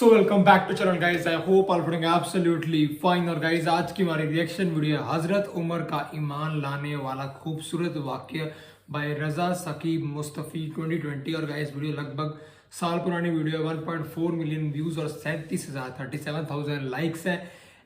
So welcome back to channel guys. I hope all feeling absolutely fine. और guys आज की हमारी reaction video है हजरत उमर का ईमान लाने वाला खूबसूरत वाक्य बाय रजा सकीब मुस्तफ़ी 2020। और गाइस वीडियो लगभग साल पुरानी वीडियो है, 1.4 मिलियन व्यूज और 37,000 लाइक्स है।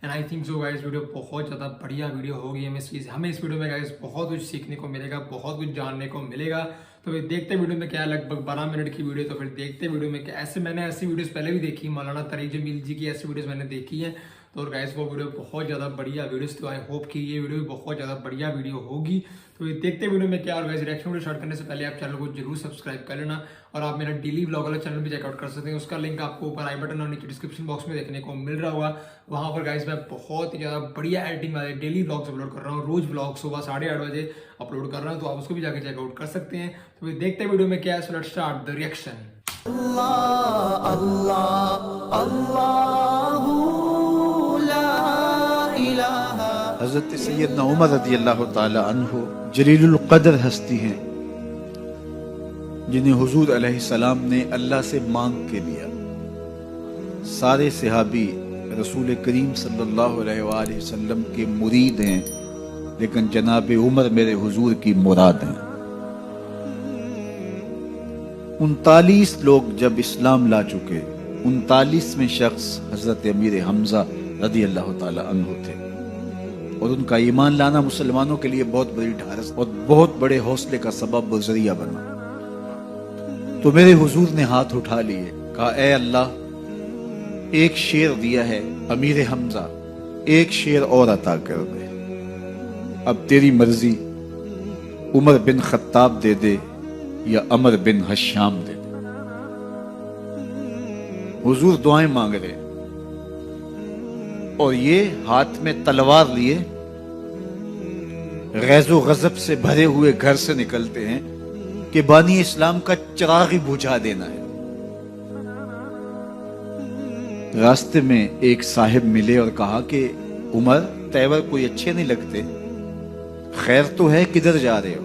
And I think so guys video बहुत ज़्यादा बढ़िया वीडियो होगी। हमें इस वीडियो में गाइस बहुत कुछ सीखने को मिलेगा, बहुत कुछ जानने को मिलेगा। तो फिर देखते वीडियो में क्या है, लगभग 12 मिनट की वीडियो। तो फिर देखते वीडियो में क्या, मैंने ऐसी वीडियोस पहले भी देखी, मौलाना तरीक जमील जी की ऐसी वीडियोस मैंने देखी है। तो और गाइस वो वीडियो बहुत ज़्यादा बढ़िया वीडियोस, तो आई होप कि ये वीडियो भी बहुत ज़्यादा बढ़िया वीडियो होगी। तो ये देखते वीडियो में क्या। और गाइस रिएक्शन वीडियो स्टार्ट करने से पहले आप चैनल को जरूर सब्सक्राइब कर लेना। और आप मेरा डेली व्लॉग वाला चैनल भी चेकआउट कर सकते हैं, उसका लिंक आपको ऊपर आई बटन और नीचे डिस्क्रिप्शन बॉक्स में देखने को मिल रहा होगा। वहाँ पर गाइस मैं बहुत ही ज़्यादा बढ़िया एडिटिंग वाले डेली व्लॉग्स अपलोड कर रहा हूँ। रोज व्लॉग सुबह 8:30 बजे अपलोड कर रहा हूँ, तो आप उसको भी जाके चेकआउट कर सकते हैं। तो फिर देखते वीडियो में क्या है। So let's start the reaction. हज़रत सैयदना उमर रज़ियल्लाहु ताला अन्हु जलीलुल क़द्र हस्ती हैं, जिन्हें हुजूर अलैहिस्सलाम ने अल्लाह से मांग के लिया। सारे सहाबी रसूल करीम सल्लल्लाहु अलैहि वसल्लम के मुरीद हैं, लेकिन जनाब उमर मेरे हुजूर की मुराद हैं। 39 लोग जब इस्लाम ला चुके, 39वें शख्स हजरत अमीर हमजा रज़ियल्लाहु ताला अन्हु थे। और उनका ईमान लाना मुसलमानों के लिए बहुत बड़ी ढारस और बहुत बड़े हौसले का सबब और जरिया बना। तो मेरे हुजूर ने हाथ उठा लिए, कहा ए अल्लाह, एक शेर दिया है अमीर हमजा, एक शेर और अता कर दे। अब तेरी मर्जी, उमर बिन खत्ताब दे दे या अमर बिन हश्याम दे दे। हुजूर दुआएं मांग रहे और ये हाथ में तलवार लिए गैज़ो गज़ब से भरे हुए घर से निकलते हैं कि बानी इस्लाम का चिराग ही बुझा देना है। रास्ते में एक साहिब मिले और कहा कि उमर, तेवर कोई अच्छे नहीं लगते, खैर तो है, किधर जा रहे हो?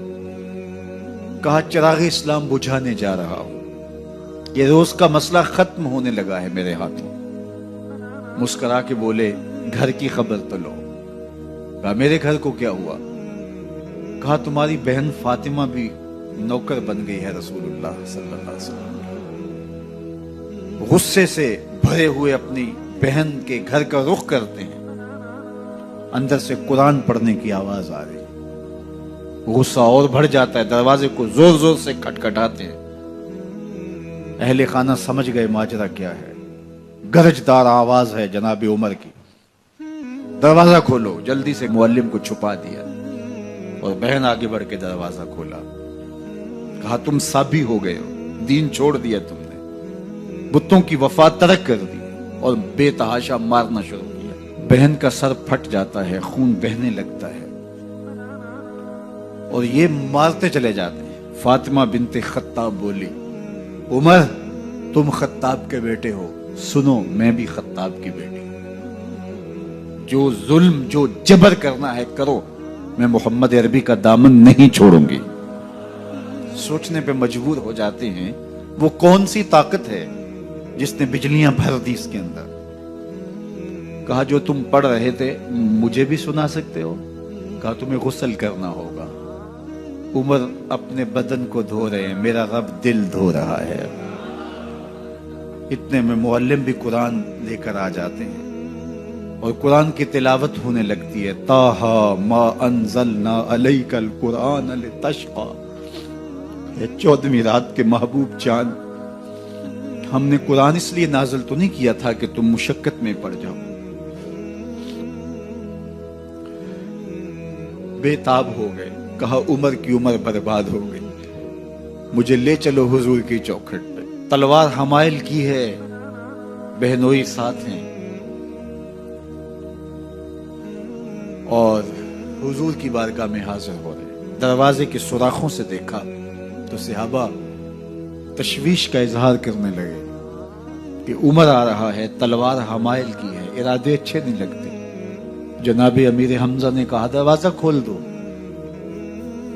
कहा चिराग इस्लाम बुझाने जा रहा हूं, ये रोज का मसला खत्म होने लगा है मेरे हाथों। मुस्कुरा के बोले, घर की खबर तो लो। कहा मेरे घर को क्या हुआ? कहा तुम्हारी बहन फातिमा भी नौकर बन गई है रसूलुल्लाह सल्लल्लाहु अलैहि वसल्लम। गुस्से से भरे हुए अपनी बहन के घर का रुख करते हैं, अंदर से कुरान पढ़ने की आवाज आ रही। गुस्सा और बढ़ जाता है, दरवाजे को जोर जोर से खटखटाते हैं। अहले खाना समझ गए माजरा क्या है, गरजदार आवाज है जनाब उमर की, दरवाजा खोलो। जल्दी से मुअल्लिम को छुपा दिया और बहन आगे बढ़ के दरवाजा खोला। कहा तुम साबी हो गए हो, दीन छोड़ दिया तुमने, बुतों की वफा तर्क कर दी और बेतहाशा मारना शुरू किया। बहन का सर फट जाता है, खून बहने लगता है और ये मारते चले जाते हैं। फातिमा बिनते खत्ताब बोली, उमर तुम खत्ताब के बेटे हो, सुनो मैं भी खत्ताब की बेटी। जो जुल्म, जो जबर करना है करो, मैं मोहम्मद अरबी का दामन नहीं छोड़ूंगी। सोचने पे मजबूर हो जाते हैं, वो कौन सी ताकत है जिसने बिजलियां भर दी इसके अंदर। कहा जो तुम पढ़ रहे थे मुझे भी सुना सकते हो? कहा तुम्हें गुस्ल करना होगा। उमर अपने बदन को धो रहे हैं, मेरा रब दिल धो रहा है। इतने में मुअल्लिम भी कुरान लेकर आ जाते हैं और कुरान की तिलावत होने लगती है। ताहा मा अंज़लना अलैकल कुरान लितश्क़ा, 14वीं रात के महबूब चांद, हमने कुरान इसलिए नाज़िल तो नहीं किया था कि तुम मुशक्कत में पड़ जाओ। बेताब हो गए, कहा उमर की उम्र बर्बाद हो गई, मुझे ले चलो हुजूर की चौखट पे। तलवार हमायल की है, बहनोई साथ हैं। और हुजूर की बारगाह में हाजिर हो रहे। दरवाजे के सुराखों से देखा तो सहाबा तशवीश का इजहार करने लगे कि उमर आ रहा है, तलवार हमायल की है, इरादे अच्छे नहीं लगते। जनाब अमीर हमजा ने कहा दरवाजा खोल दो,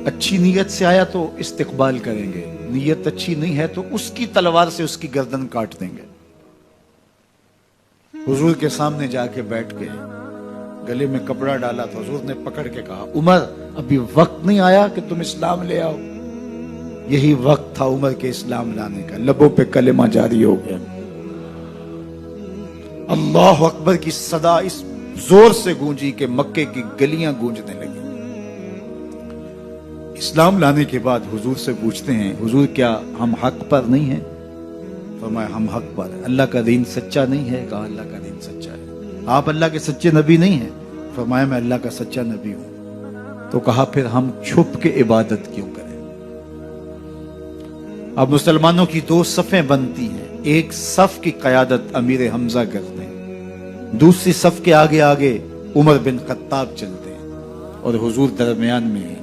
अच्छी नीयत से आया तो इस्तकबाल करेंगे, नीयत अच्छी नहीं है तो उसकी तलवार से उसकी गर्दन काट देंगे। حضور کے سامنے جا کے بیٹھ گئے، گلے میں کپڑا ڈالا تو حضور نے پکڑ کے کہا عمر ابھی وقت نہیں آیا کہ تم اسلام لے آؤ؟ یہی وقت تھا عمر کے اسلام لانے کا، لبوں پہ کلمہ جاری ہو گیا، اللہ اکبر کی صدا اس زور سے گونجی کہ مکے کی گلیاں گونجنے لگی۔ اسلام لانے کے بعد حضور سے پوچھتے ہیں حضور کیا ہم حق پر نہیں ہیں؟ فرمایا ہم حق پر ہیں۔ اللہ کا دین سچا نہیں ہے؟ کہا اللہ کا دین سچا ہے۔ آپ اللہ کے سچے نبی نہیں ہیں؟ فرمایا میں اللہ کا سچا نبی ہوں۔ تو کہا پھر ہم چھپ کے عبادت کیوں کریں؟ اب مسلمانوں کی دو صفیں بنتی ہیں، ایک صف کی قیادت امیر حمزہ کرتے ہیں، دوسری صف کے آگے آگے عمر بن خطاب چلتے ہیں، اور حضور درمیان میں ہیں،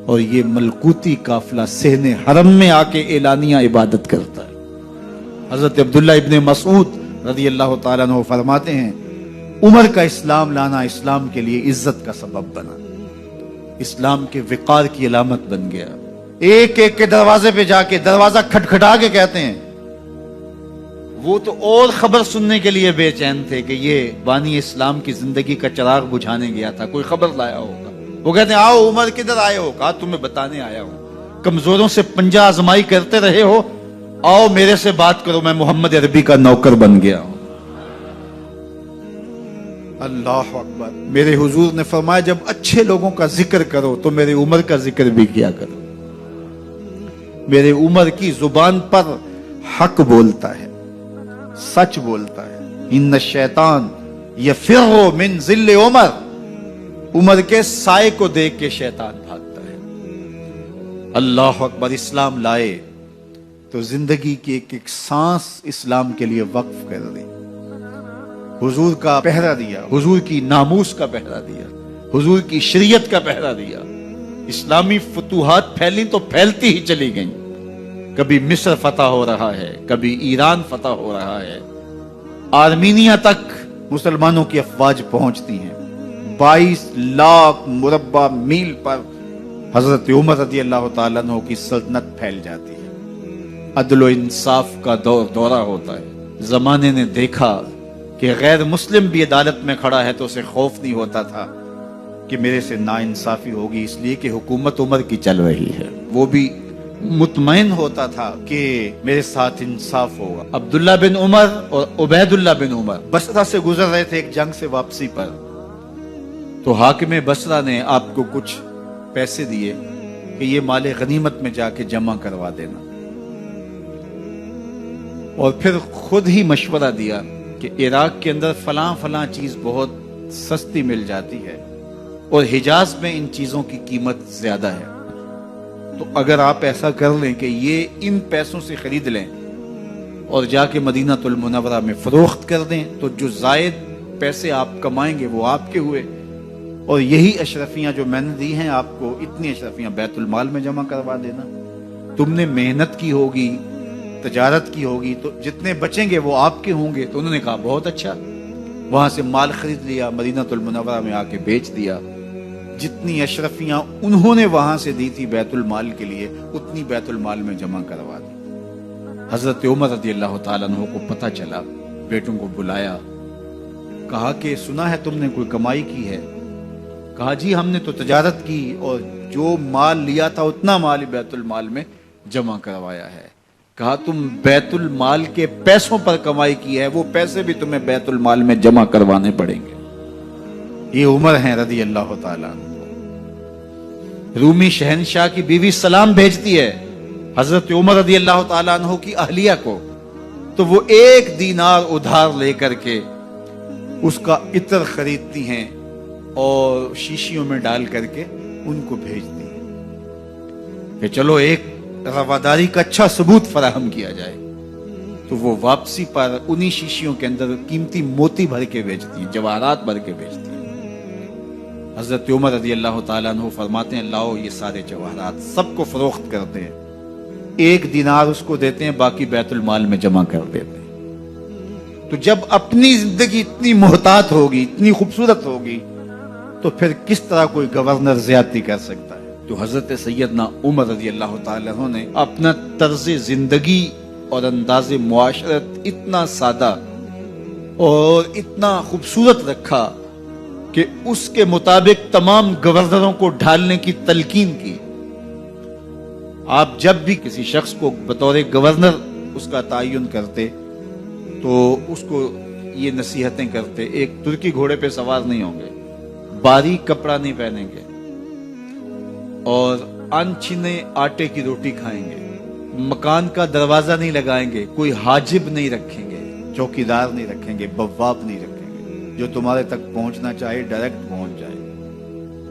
اور یہ ملکوتی قافلہ صحن حرم میں آ کے اعلانیہ عبادت کرتا ہے۔ حضرت عبداللہ ابن مسعود رضی اللہ تعالیٰ عنہ فرماتے ہیں عمر کا اسلام لانا اسلام کے لیے عزت کا سبب بنا، اسلام کے وقار کی علامت بن گیا۔ ایک ایک کے دروازے پہ جا کے دروازہ کھٹکھٹا کے کہتے ہیں، وہ تو اور خبر سننے کے لیے بے چین تھے کہ یہ بانی اسلام کی زندگی کا چراغ بجھانے گیا تھا، کوئی خبر لایا ہوگا۔ وہ کہتے ہیں آؤ عمر کدھر آئے ہو؟ کہا تمہیں بتانے آیا ہوں، کمزوروں سے پنجہ آزمائی کرتے رہے ہو، آؤ میرے سے بات کرو، میں محمد عربی کا نوکر بن گیا ہوں۔ اللہ اکبر۔ میرے حضور نے فرمایا جب اچھے لوگوں کا ذکر کرو تو میرے عمر کا ذکر بھی کیا کرو۔ میرے عمر کی زبان پر حق بولتا ہے، سچ بولتا ہے۔ ان الشیطان یفر من ظل عمر، عمر کے سائے کو دیکھ کے شیطان بھاگتا ہے۔ اللہ اکبر۔ اسلام لائے تو زندگی کی ایک ایک سانس اسلام کے لیے وقف کر دی، حضور کا پہرا دیا، حضور کی ناموس کا پہرا دیا، حضور کی شریعت کا پہرا دیا۔ اسلامی فتوحات پھیلی تو پھیلتی ہی چلی گئیں، کبھی مصر فتح ہو رہا ہے، کبھی ایران فتح ہو رہا ہے، آرمینیا تک مسلمانوں کی افواج پہنچتی ہیں، 22 لاکھ مربع میل پر حضرت عمر رضی اللہ تعالیٰ عنہ کی سلطنت پھیل جاتی ہے۔ عدل و انصاف کا دورہ ہوتا ہے۔ زمانے نے دیکھا کہ غیر مسلم بھی عدالت میں کھڑا ہے تو اسے خوف نہیں ہوتا تھا کہ میرے سے ناانصافی ہوگی، اس لیے کہ حکومت عمر کی چل رہی ہے، وہ بھی مطمئن ہوتا تھا کہ میرے ساتھ انصاف ہوگا۔ عبداللہ بن عمر اور عبید اللہ بن عمر بصرہ سے گزر رہے تھے ایک جنگ سے واپسی پر، تو حاکم بصرہ نے آپ کو کچھ پیسے دیے کہ یہ مال غنیمت میں جا کے جمع کروا دینا، اور پھر خود ہی مشورہ دیا کہ عراق کے اندر فلاں فلاں چیز بہت سستی مل جاتی ہے اور حجاز میں ان چیزوں کی قیمت زیادہ ہے، تو اگر آپ ایسا کر لیں کہ یہ ان پیسوں سے خرید لیں اور جا کے مدینہ المنورہ میں فروخت کر دیں تو جو زائد پیسے آپ کمائیں گے وہ آپ کے ہوئے، اور یہی اشرفیاں جو میں نے دی ہیں آپ کو، اتنی اشرفیاں بیت المال میں جمع کروا دینا، تم نے محنت کی ہوگی، تجارت کی ہوگی، تو جتنے بچیں گے وہ آپ کے ہوں گے۔ تو انہوں نے کہا بہت اچھا، وہاں سے مال خرید لیا، مدینہ المنورہ میں آ کے بیچ دیا، جتنی اشرفیاں انہوں نے وہاں سے دی تھی بیت المال کے لیے اتنی بیت المال میں جمع کروا دی۔ حضرت عمر رضی اللہ تعالیٰ عنہ کو پتہ چلا، بیٹوں کو بلایا، کہا کہ سنا ہے تم نے کوئی کمائی کی ہے؟ کہا جی ہم نے تو تجارت کی اور جو مال لیا تھا اتنا مال بیت المال میں جمع کروایا ہے۔ کہا تم بیت المال کے پیسوں پر کمائی کی ہے، وہ پیسے بھی تمہیں بیت المال میں جمع کروانے پڑیں گے۔ یہ عمر ہیں رضی اللہ تعالیٰ عنہ۔ رومی شہنشاہ کی بیوی سلام بھیجتی ہے حضرت عمر رضی اللہ تعالیٰ عنہ کی اہلیہ کو، تو وہ 1 دینار ادھار لے کر کے اس کا عطر خریدتی ہیں اور شیشیوں میں ڈال کر کے ان کو بھیجتی ہیں کہ چلو ایک رواداری کا اچھا ثبوت فراہم کیا جائے۔ تو وہ واپسی پر انہی شیشیوں کے اندر قیمتی موتی بھر کے بیچتی ہیں، جواہرات بھر کے بیچتی ہیں۔ حضرت عمر رضی اللہ تعالیٰ عنہ فرماتے ہیں لاؤ یہ سارے جواہرات، سب کو فروخت کرتے ہیں، 1 دینار اس کو دیتے ہیں، باقی بیت المال میں جمع کر دیتے ہیں۔ تو جب اپنی زندگی اتنی محتاط ہوگی، اتنی خوبصورت ہوگی، تو پھر کس طرح کوئی گورنر زیادتی کر سکتا ہے؟ تو حضرت سیدنا عمر رضی اللہ تعالیٰ عنہ نے اپنا طرز زندگی اور انداز معاشرت اتنا سادہ और इतना खूबसूरत रखा कि उसके मुताबिक तमाम गवर्नरों को ढालने की तलकीन की। आप जब भी किसी शख्स को बतौर गवर्नर उसका तायुन करते तो उसको ये नसीहतें करते, एक तुर्की घोड़े पे सवार नहीं होंगे, बारीक कपड़ा नहीं पहनेंगे और अनछिने आटे की रोटी खाएंगे, मकान का दरवाजा नहीं लगाएंगे, कोई हाजिब नहीं रखेंगे, चौकीदार नहीं रखेंगे, बवाब नहीं रखेंगे, जो तुम्हारे तक पहुंचना चाहे डायरेक्ट पहुंच जाए।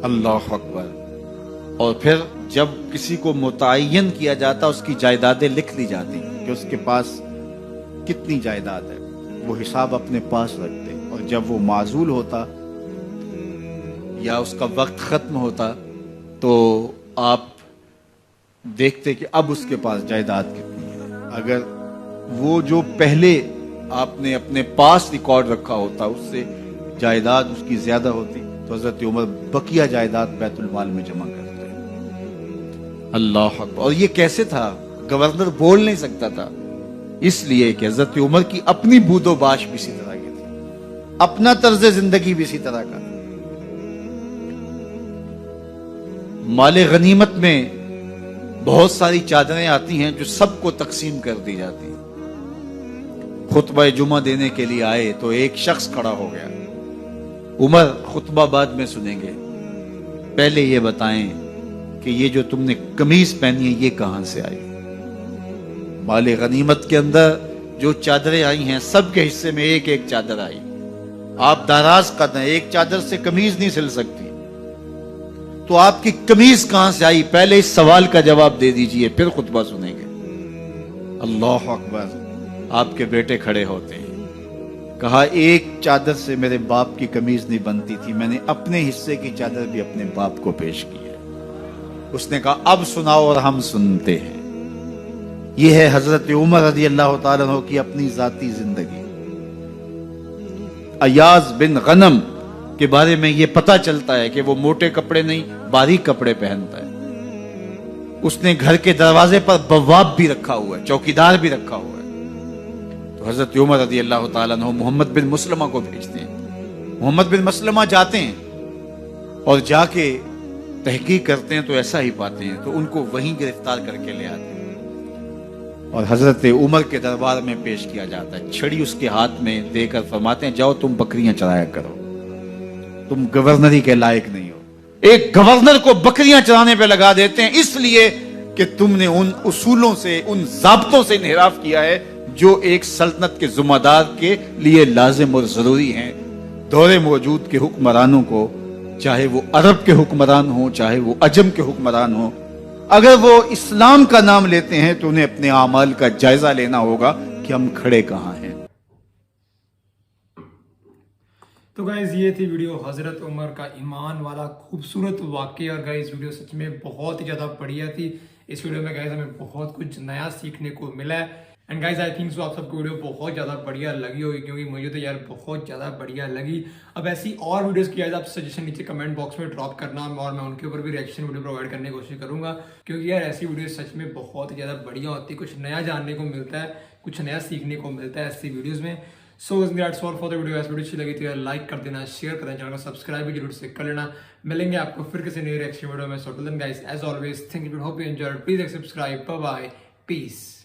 अल्लाह अकबर। और फिर जब किसी को मुतय्यन किया जाता उसकी जायदादें लिख ली जाती कि उसके पास कितनी जायदाद है, वो हिसाब अपने पास रखते। और जब वो माजूल होता या उसका वक्त खत्म होता तो आप देखते कि अब उसके पास जायदाद कितनी है। अगर वो जो पहले आपने अपने पास रिकॉर्ड रखा होता उससे जायदाद उसकी ज्यादा होती तो हजरत उमर बकिया जायदाद बैतुल माल में जमा करते। अल्लाह अकबर। और ये कैसे था? गवर्नर बोल नहीं सकता था, इसलिए कि हजरत उमर की अपनी बूदोबाश भी इसी तरह की थी, अपना तर्ज जिंदगी भी इसी तरह का। माले गनीमत में बहुत सारी चादरें आती हैं जो सबको तकसीम कर दी जाती हैं। खुतबा जुमा देने के लिए आए तो एक शख्स खड़ा हो गया। उमर खुतबा बाद में सुनेंगे, पहले ये बताएं कि ये जो तुमने कमीज पहनी है ये कहां से आई? माले गनीमत के अंदर जो चादरें आई हैं सबके हिस्से में एक एक चादर आई। आप दाराज कर दें, एक चादर से कमीज नहीं सिल सकती, तो आपकी कमीज कहां से आई? पहले इस सवाल का जवाब दे दीजिए, फिर खुतबा सुनेंगे। अल्लाह अकबर। आपके बेटे खड़े होते हैं, कहा एक चादर से मेरे बाप की कमीज नहीं बनती थी, मैंने अपने हिस्से की चादर भी अपने बाप को पेश की है। उसने कहा अब सुनाओ और हम सुनते हैं। यह है हजरत उमर रज़ी अल्लाह तआला अन्हु की अपनी जाती जिंदगी। अयाज बिन गनम के बारे में यह पता चलता है कि वो मोटे कपड़े नहीं बारीक कपड़े पहनता है। उसने घर के दरवाजे पर बवाब भी रखा हुआ है, चौकीदार भी रखा हुआ है। तो हजरत उमर रज़ी अल्लाह तआला अन्हु मोहम्मद बिन मुस्लिमा को भेजते हैं। मोहम्मद बिन मुस्लिमा जाते हैं और जाके तहकीक करते हैं तो ऐसा ही पाते हैं, तो उनको वहीं गिरफ्तार करके ले आते हैं और हजरत उमर के दरबार में पेश किया जाता है। छड़ी उसके हाथ में देकर फरमाते हैं जाओ तुम बकरियां चराया करो, तुम गवर्नरी के लायक नहीं हो। एक गवर्नर को बकरियां चराने पे लगा देते हैं इसलिए कि तुमने उन उसूलों से, उन ज़ाब्तों से इन्हिराफ किया है जो एक सल्तनत के जुम्मेदार के लिए लाजिम और जरूरी हैं। दौरे मौजूद के हुक्मरानों को, चाहे वो अरब के हुक्मरान हो चाहे वो अजम के हुक्मरान हो, अगर वो इस्लाम का नाम लेते हैं तो उन्हें अपने आमाल का जायजा लेना होगा कि हम खड़े कहां हैं। तो गाइज ये थी वीडियो हजरत उमर का ईमान वाला खूबसूरत वाकया। और गाइज वीडियो सच में बहुत ही ज़्यादा बढ़िया थी। इस वीडियो में गाइज हमें बहुत कुछ नया सीखने को मिला है। And guys I think so आप सबको वीडियो बहुत ज़्यादा बढ़िया लगी होगी, क्योंकि मुझे तो यार बहुत ज़्यादा बढ़िया लगी। अब ऐसी और वीडियोस की आप सजेशन नीचे कमेंट बॉक्स में ड्रॉप करना और मैं उनके ऊपर भी रिएक्शन वीडियो प्रोवाइड करने की कोशिश करूँगा, क्योंकि यार ऐसी वीडियो सच में बहुत ही ज़्यादा बढ़िया होती है। कुछ नया जानने को मिलता है, कुछ नया सीखने को मिलता है ऐसी वीडियोज़ में। So that's all for the video. Video अच्छी लगी तो यार लाइक कर देना, शेयर कर देना, चैनल को सब्सक्राइब भी जरूर से कर लेना। मिलेंगे आपको फिर किसी नई रिएक्शन वीडियो में। So till then guys, as always, thank you, hope you enjoyed, please subscribe, bye bye, piece.